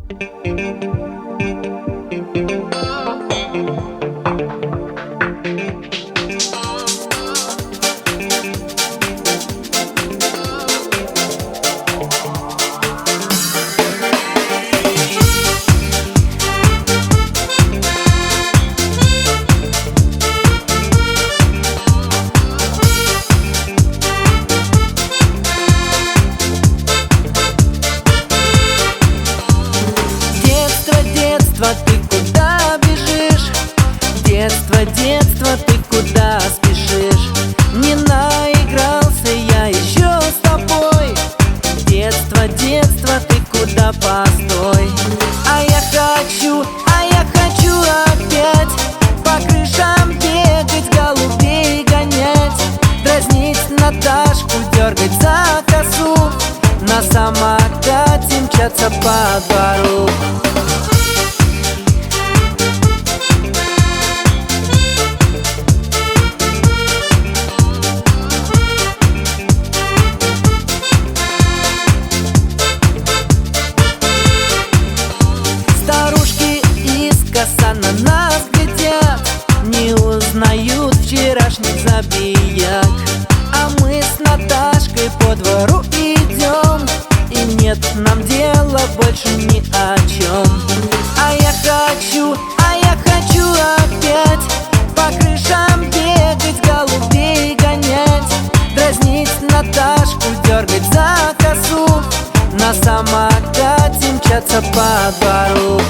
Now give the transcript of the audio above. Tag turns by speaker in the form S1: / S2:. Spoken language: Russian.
S1: Ты куда бежишь? Детство, детство, ты куда спешишь? Не наигрался я еще с тобой. Детство, детство, ты куда, постой. А я хочу опять по крышам бегать, голубей гонять, дразнить Наташку, дергать за косу, на самокате мчаться по двору. На нас глядят, не узнают вчерашних забияк. А мы с Наташкой по двору идем, и нет нам дела больше ни о чем. А я хочу опять по крышам бегать, голубей гонять, дразнить Наташку, дергать за косу, на самокате мчаться по двору.